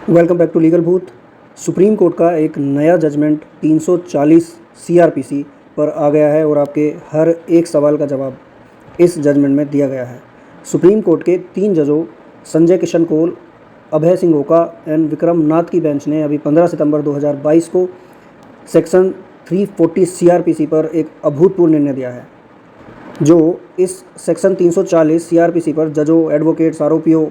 Welcome back to legal भूत। Supreme court का एक नया जजमेंट 340 सीआरपीसी पर आ गया है और आपके हर एक सवाल का जवाब इस जजमेंट में दिया गया है। सुप्रीम कोर्ट के 3 जजों संजय किशन कौल, अभय सिंह ओका एंड विक्रम नाथ की बेंच ने अभी 15 सितंबर 2022 को सेक्शन 340 सीआरपीसी पर एक अभूतपूर्व निर्णय दिया है, जो इस सेक्शन 340 सीआरपीसी पर जजों, एडवोकेट्स, आरोपियों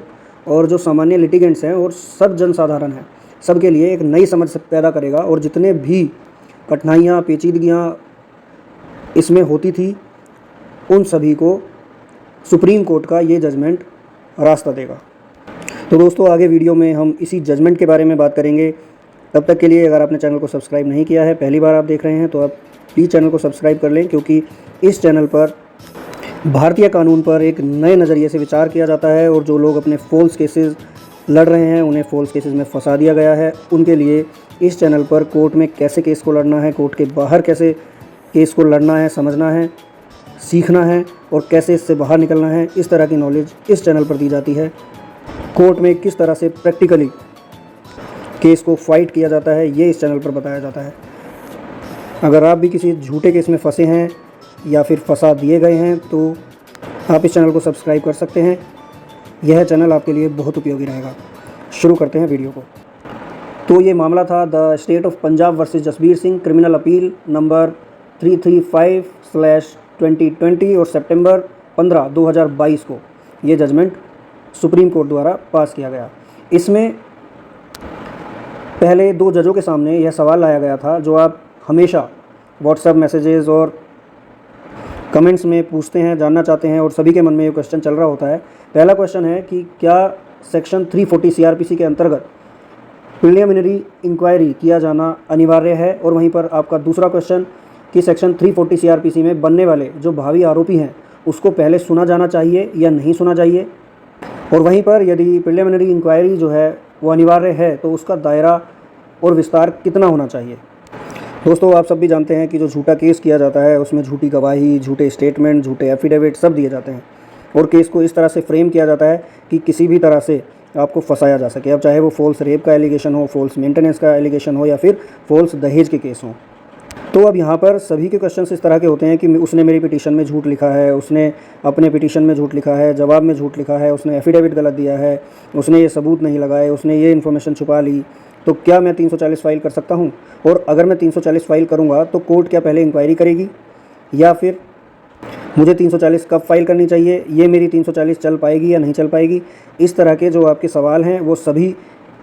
और जो सामान्य लिटिगेंट्स हैं और सब जनसाधारण हैं, सबके लिए एक नई समझ पैदा करेगा। और जितने भी कठिनाइयाँ, पेचीदगियाँ इसमें होती थी, उन सभी को सुप्रीम कोर्ट का ये जजमेंट रास्ता देगा। तो दोस्तों, आगे वीडियो में हम इसी जजमेंट के बारे में बात करेंगे। तब तक के लिए अगर आपने चैनल को सब्सक्राइब नहीं किया है, पहली बार आप देख रहे हैं, तो आप प्लीज़ चैनल को सब्सक्राइब कर लें, क्योंकि इस चैनल पर भारतीय कानून पर एक नए नज़रिए से विचार किया जाता है और जो लोग अपने फ़ॉल्स केसेस लड़ रहे हैं, उन्हें फ़ॉल्स केसेस में फंसा दिया गया है, उनके लिए इस चैनल पर कोर्ट में कैसे केस को लड़ना है, कोर्ट के बाहर कैसे केस को लड़ना है, समझना है, सीखना है और कैसे इससे बाहर निकलना है, इस तरह की नॉलेज इस चैनल पर दी जाती है। कोर्ट में किस तरह से प्रैक्टिकली केस को फाइट किया जाता है, ये इस चैनल पर बताया जाता है। अगर आप भी किसी झूठे केस में फंसे हैं या फिर फंसा दिए गए हैं, तो आप इस चैनल को सब्सक्राइब कर सकते हैं। यह चैनल आपके लिए बहुत उपयोगी रहेगा। शुरू करते हैं वीडियो को। तो ये मामला था the state of Punjab versus Jasbir Singh, criminal appeal number 335/2020 और सितंबर 15, 2022 को ये जजमेंट सुप्रीम कोर्ट द्वारा पास किया गया। इसमें पहले 2 जजों के सामने यह सवाल लाया गया था, जो आप हमेशा व्हाट्सएप मैसेजेस और कमेंट्स में पूछते हैं, जानना चाहते हैं, और सभी के मन में ये क्वेश्चन चल रहा होता है। पहला क्वेश्चन है कि क्या सेक्शन 340 सीआरपीसी के अंतर्गत प्रिलिमिनरी इंक्वायरी किया जाना अनिवार्य है, और वहीं पर आपका दूसरा क्वेश्चन कि सेक्शन 340 सीआरपीसी में बनने वाले जो भावी आरोपी हैं, उसको पहले सुना जाना चाहिए या नहीं सुना चाहिए, और वहीं पर यदि प्रिलिमिनरी इंक्वायरी जो है वो अनिवार्य है, तो उसका दायरा और विस्तार कितना होना चाहिए। दोस्तों, आप सब भी जानते हैं कि जो झूठा केस किया जाता है, उसमें झूठी गवाही, झूठे स्टेटमेंट, झूठे एफिडेविट सब दिए जाते हैं, और केस को इस तरह से फ्रेम किया जाता है कि किसी भी तरह से आपको फंसाया जा सके। अब चाहे वो फॉल्स रेप का एलिगेशन हो, फॉल्स मेंटेनेंस का एलिगेशन हो, या फिर फॉल्स दहेज के केस हों। तो अब यहाँ पर सभी के क्वेश्चन इस तरह के होते हैं कि उसने मेरी पिटीशन में झूठ लिखा है, उसने अपने पिटीशन में झूठ लिखा है, जवाब में झूठ लिखा है, उसने एफिडेविट गलत दिया है, उसने ये सबूत नहीं लगाए, उसने ये इन्फॉर्मेशन छुपा ली। तो क्या मैं 340 फाइल कर सकता हूँ? और अगर मैं 340 फाइल करूँगा तो कोर्ट क्या पहले इंक्वायरी करेगी, या फिर मुझे 340 कब फाइल करनी चाहिए, ये मेरी 340 चल पाएगी या नहीं चल पाएगी? इस तरह के जो आपके सवाल हैं, वो सभी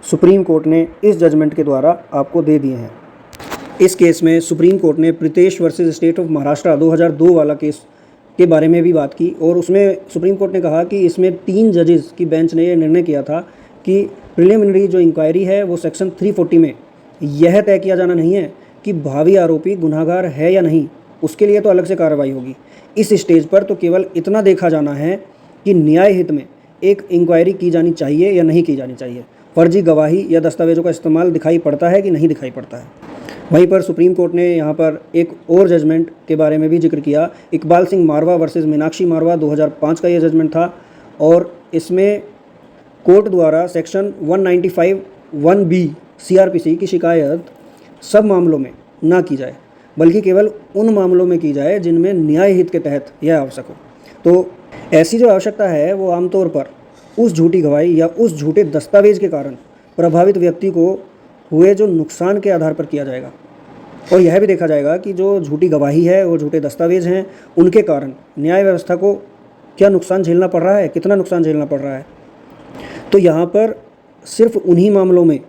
सुप्रीम कोर्ट ने इस जजमेंट के द्वारा आपको दे दिए हैं। इस केस में सुप्रीम कोर्ट ने Pritesh versus state of Maharashtra 2002 वाला केस के बारे में भी बात की, और उसमें सुप्रीम कोर्ट ने कहा कि इसमें 3 जजेस की बेंच ने यह निर्णय किया था कि प्रिलिमिनरी जो इंक्वायरी है वो सेक्शन 340 में यह तय किया जाना नहीं है कि भावी आरोपी गुनाहगार है या नहीं, उसके लिए तो अलग से कार्रवाई होगी। इस स्टेज पर तो केवल इतना देखा जाना है कि न्याय हित में एक इंक्वायरी की जानी चाहिए या नहीं की जानी चाहिए, फर्जी गवाही या दस्तावेजों का इस्तेमाल दिखाई पड़ता है कि नहीं दिखाई पड़ता है। वहीं पर सुप्रीम कोर्ट ने यहाँ पर एक और जजमेंट के बारे में भी जिक्र किया। इकबाल सिंह मारवा वर्सेस मीनाक्षी मारवा 2005 का यह जजमेंट था, और इसमें कोर्ट द्वारा सेक्शन 195(1)(b) सीआरपीसी की शिकायत सब मामलों में ना की जाए, बल्कि केवल उन मामलों में की जाए जिनमें न्याय हित के तहत यह आवश्यक हो। तो ऐसी जो आवश्यकता है वो आमतौर पर उस झूठी गवाही या उस झूठे दस्तावेज के कारण प्रभावित व्यक्ति को हुए जो नुकसान के आधार पर किया जाएगा, और यह भी देखा जाएगा कि जो झूठी गवाही है और झूठे दस्तावेज हैं, उनके कारण न्याय व्यवस्था को क्या नुकसान झेलना पड़ रहा है, कितना नुकसान झेलना पड़ रहा है। तो यहाँ पर सिर्फ उन्हीं मामलों में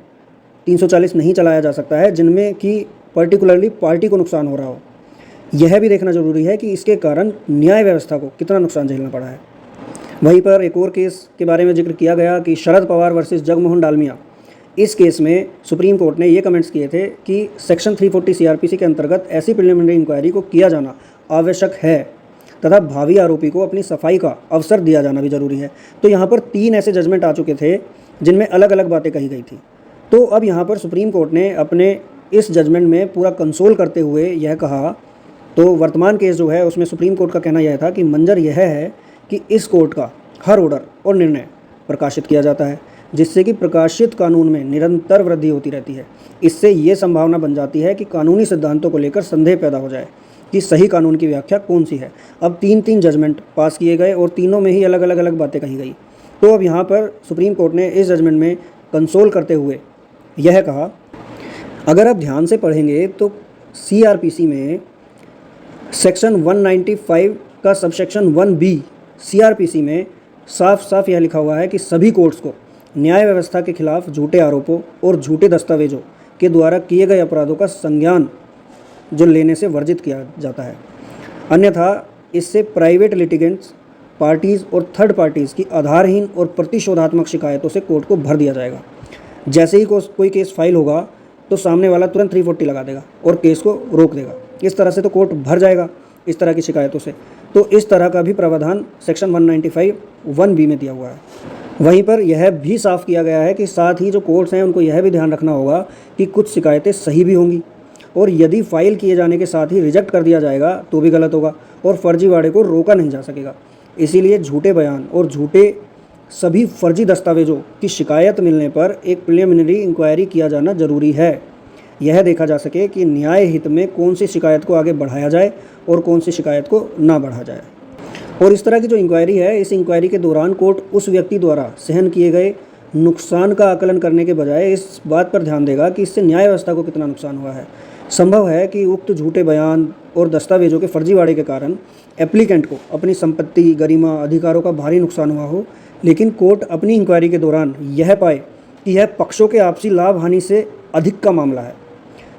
340 नहीं चलाया जा सकता है जिनमें कि पर्टिकुलरली पार्टी को नुकसान हो रहा हो। यह भी देखना जरूरी है कि इसके कारण न्याय व्यवस्था को कितना नुकसान झेलना पड़ा है। वहीं पर एक और केस के बारे में जिक्र किया गया कि शरद पवार वर्सेस जगमोहन डालमिया। इस केस में सुप्रीम कोर्ट ने ये कमेंट्स किए थे कि सेक्शन 340 सीआरपीसी के अंतर्गत ऐसी प्रिलिमिनरी इंक्वायरी को किया जाना आवश्यक है, तथा भावी आरोपी को अपनी सफाई का अवसर दिया जाना भी जरूरी है। तो यहाँ पर 3 ऐसे जजमेंट आ चुके थे जिनमें अलग अलग बातें कही गई थी। तो अब यहाँ पर सुप्रीम कोर्ट ने अपने इस जजमेंट में पूरा कंसोल करते हुए यह कहा, तो वर्तमान केस जो है उसमें सुप्रीम कोर्ट का कहना यह था कि मंजर यह है कि इस कोर्ट का हर ऑर्डर और निर्णय प्रकाशित किया जाता है, जिससे कि प्रकाशित कानून में निरंतर वृद्धि होती रहती है। इससे ये संभावना बन जाती है कि कानूनी सिद्धांतों को लेकर संदेह पैदा हो जाए कि सही कानून की व्याख्या कौन सी है। अब 3 जजमेंट पास किए गए और तीनों में ही अलग अलग बातें कही गई। तो अब यहाँ पर सुप्रीम कोर्ट ने इस जजमेंट में कंसोल करते हुए यह कहा, अगर आप ध्यान से पढ़ेंगे तो CRPC में सेक्शन 195 का सबसेक्शन 1B CRPC में साफ साफ यह लिखा हुआ है कि सभी कोर्ट्स को न्याय व्यवस्था के खिलाफ झूठे आरोपों और झूठे दस्तावेजों के द्वारा किए गए अपराधों का संज्ञान जो लेने से वर्जित किया जाता है। अन्यथा इससे प्राइवेट लिटिगेंट्स, पार्टीज़ और थर्ड पार्टीज़ की आधारहीन और प्रतिशोधात्मक शिकायतों से कोर्ट को भर दिया जाएगा। जैसे ही कोई केस फाइल होगा तो सामने वाला तुरंत 340 लगा देगा और केस को रोक देगा। इस तरह से तो कोर्ट भर जाएगा इस तरह की शिकायतों से। तो इस तरह का भी प्रावधान सेक्शन 195 1B में दिया हुआ है। वहीं पर यह भी साफ किया गया है कि साथ ही जो कोर्ट्स हैं उनको यह भी ध्यान रखना होगा कि कुछ शिकायतें सही भी होंगी और यदि फाइल किए जाने के साथ ही रिजेक्ट कर दिया जाएगा तो भी गलत होगा और फर्जीवाड़े को रोका नहीं जा सकेगा। इसीलिए झूठे बयान और झूठे सभी फर्जी दस्तावेजों की शिकायत मिलने पर एक प्रिलिमिनरी इंक्वायरी किया जाना जरूरी है। यह देखा जा सके कि न्याय हित में कौन सी शिकायत को आगे बढ़ाया जाए और कौन सी शिकायत को ना बढ़ाया जाए। और इस तरह की जो इंक्वायरी है, इस इंक्वायरी के दौरान कोर्ट उस व्यक्ति द्वारा सहन किए गए नुकसान का आकलन करने के बजाय इस बात पर ध्यान देगा कि इससे न्याय व्यवस्था को कितना नुकसान हुआ है। संभव है कि उक्त झूठे बयान और दस्तावेजों के फर्जीवाड़े के कारण एप्लीकेंट को अपनी संपत्ति, गरिमा, अधिकारों का भारी नुकसान हुआ हो, लेकिन कोर्ट अपनी इंक्वायरी के दौरान यह पाए कि यह पक्षों के आपसी लाभ हानि से अधिक का मामला है।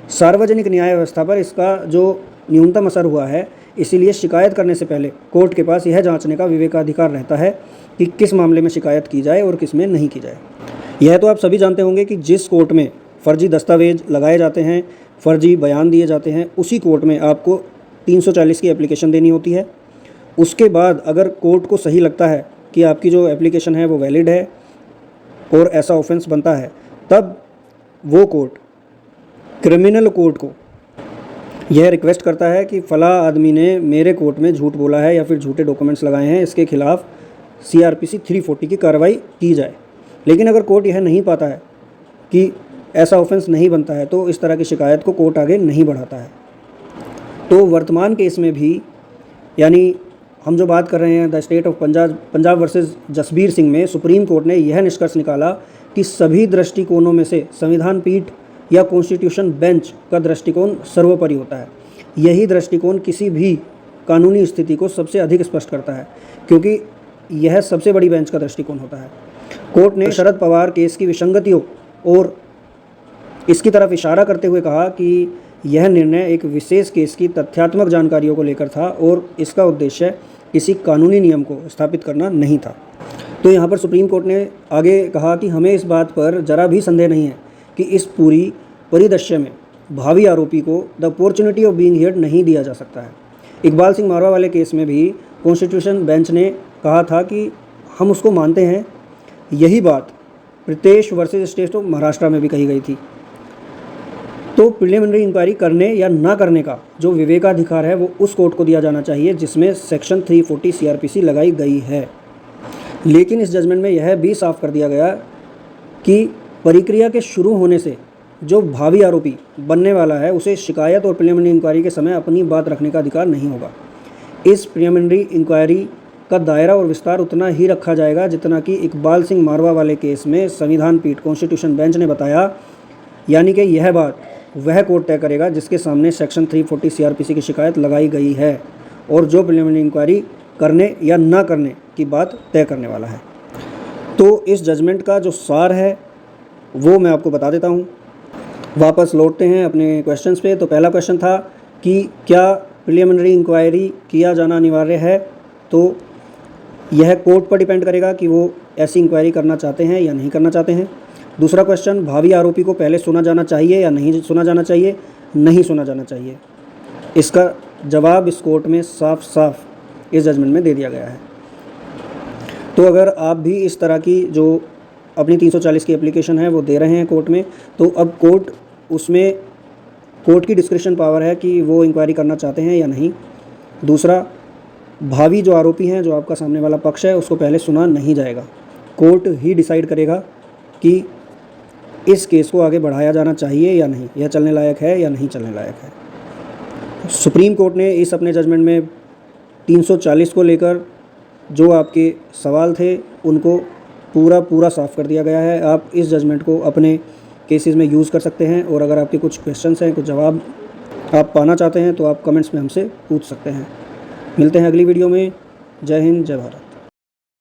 सार्वजनिक न्याय व्यवस्था पर इसका जो न्यूनतम असर हुआ है, इसीलिए शिकायत करने से पहले कोर्ट के पास यह जांचने का विवेकाधिकार रहता है कि किस मामले में शिकायत की जाए और किस में नहीं की जाए। यह तो आप सभी जानते होंगे कि जिस कोर्ट में फर्जी दस्तावेज लगाए जाते हैं, फर्जी बयान दिए जाते हैं, उसी कोर्ट में आपको 340 की एप्लीकेशन देनी होती है। उसके बाद अगर कोर्ट को सही लगता है कि आपकी जो एप्लीकेशन है वो वैलिड है और ऐसा ऑफेंस बनता है, तब वो कोर्ट क्रिमिनल कोर्ट को यह रिक्वेस्ट करता है कि फ़लाँ आदमी ने मेरे कोर्ट में झूठ बोला है या फिर झूठे डॉक्यूमेंट्स लगाए हैं, इसके खिलाफ CRPC 340 की कार्रवाई की जाए। लेकिन अगर कोर्ट यह नहीं पाता है कि ऐसा ऑफेंस नहीं बनता है तो इस तरह की शिकायत को कोर्ट आगे नहीं बढ़ाता है। तो वर्तमान केस में भी, यानी हम जो बात कर रहे हैं the state of Punjab versus Jasbir Singh में, सुप्रीम कोर्ट ने यह निष्कर्ष निकाला कि सभी दृष्टिकोणों में से संविधान पीठ या कॉन्स्टिट्यूशन बेंच का दृष्टिकोण सर्वोपरि होता है। यही दृष्टिकोण किसी भी कानूनी स्थिति को सबसे अधिक स्पष्ट करता है, क्योंकि यह सबसे बड़ी बेंच का दृष्टिकोण होता है। कोर्ट ने शरद पवार केस की विसंगतियों और इसकी तरफ इशारा करते हुए कहा कि यह निर्णय एक विशेष केस की तथ्यात्मक जानकारियों को लेकर था और इसका उद्देश्य किसी कानूनी नियम को स्थापित करना नहीं था। तो यहाँ पर सुप्रीम कोर्ट ने आगे कहा कि हमें इस बात पर जरा भी संदेह नहीं है कि इस पूरी परिदृश्य में भावी आरोपी को the opportunity of being heard नहीं दिया जा सकता है। इकबाल सिंह मारवा वाले केस में भी कॉन्स्टिट्यूशन बेंच ने कहा था कि हम उसको मानते हैं। यही बात Pritesh versus state of Maharashtra में भी कही गई थी। तो प्रिलिमिनरी इंक्वायरी करने या ना करने का जो विवेकाधिकार है वो उस कोर्ट को दिया जाना चाहिए जिसमें सेक्शन 340 CRPC लगाई गई है। लेकिन इस जजमेंट में यह भी साफ कर दिया गया कि प्रक्रिया के शुरू होने से जो भावी आरोपी बनने वाला है उसे शिकायत और प्रिलिमिनरी इंक्वायरी के समय अपनी बात रखने का अधिकार नहीं होगा। इस प्रिलिमिनरी इंक्वायरी का दायरा और विस्तार उतना ही रखा जाएगा जितना कि इकबाल सिंह मारवा वाले केस में संविधान पीठ कॉन्स्टिट्यूशन बेंच ने बताया, यानी कि यह बात वह कोर्ट तय करेगा जिसके सामने सेक्शन 340 CRPC की शिकायत लगाई गई है और जो प्रिलिमिनरी इंक्वायरी करने या ना करने की बात तय करने वाला है। तो इस जजमेंट का जो सार है वो मैं आपको बता देता हूँ। वापस लौटते हैं अपने क्वेश्चंस पे। तो पहला क्वेश्चन था कि क्या प्रिलिमिनरी इंक्वायरी किया जाना अनिवार्य है, तो यह कोर्ट पर डिपेंड करेगा कि वो ऐसी इंक्वायरी करना चाहते हैं या नहीं करना चाहते हैं। दूसरा क्वेश्चन, भावी आरोपी को पहले सुना जाना चाहिए या नहीं सुना जाना चाहिए? नहीं सुना जाना चाहिए। इसका जवाब इस कोर्ट में साफ साफ इस जजमेंट में दे दिया गया है। तो अगर आप भी इस तरह की जो अपनी 340 की एप्लीकेशन है वो दे रहे हैं कोर्ट में, तो अब कोर्ट की डिस्क्रिप्शन पावर है कि वो इंक्वायरी करना चाहते हैं या नहीं। दूसरा, भावी जो आरोपी हैं, जो आपका सामने वाला पक्ष है, उसको पहले सुना नहीं जाएगा। कोर्ट ही डिसाइड करेगा कि इस केस को आगे बढ़ाया जाना चाहिए या नहीं, यह चलने लायक है या नहीं चलने लायक है। सुप्रीम कोर्ट ने इस अपने जजमेंट में 340 को लेकर जो आपके सवाल थे उनको पूरा साफ़ कर दिया गया है। आप इस जजमेंट को अपने केसेस में यूज़ कर सकते हैं, और अगर आपके कुछ क्वेश्चंस हैं, कुछ जवाब आप पाना चाहते हैं तो आप कमेंट्स में हमसे पूछ सकते हैं। मिलते हैं अगली वीडियो में। जय हिंद, जय भारत।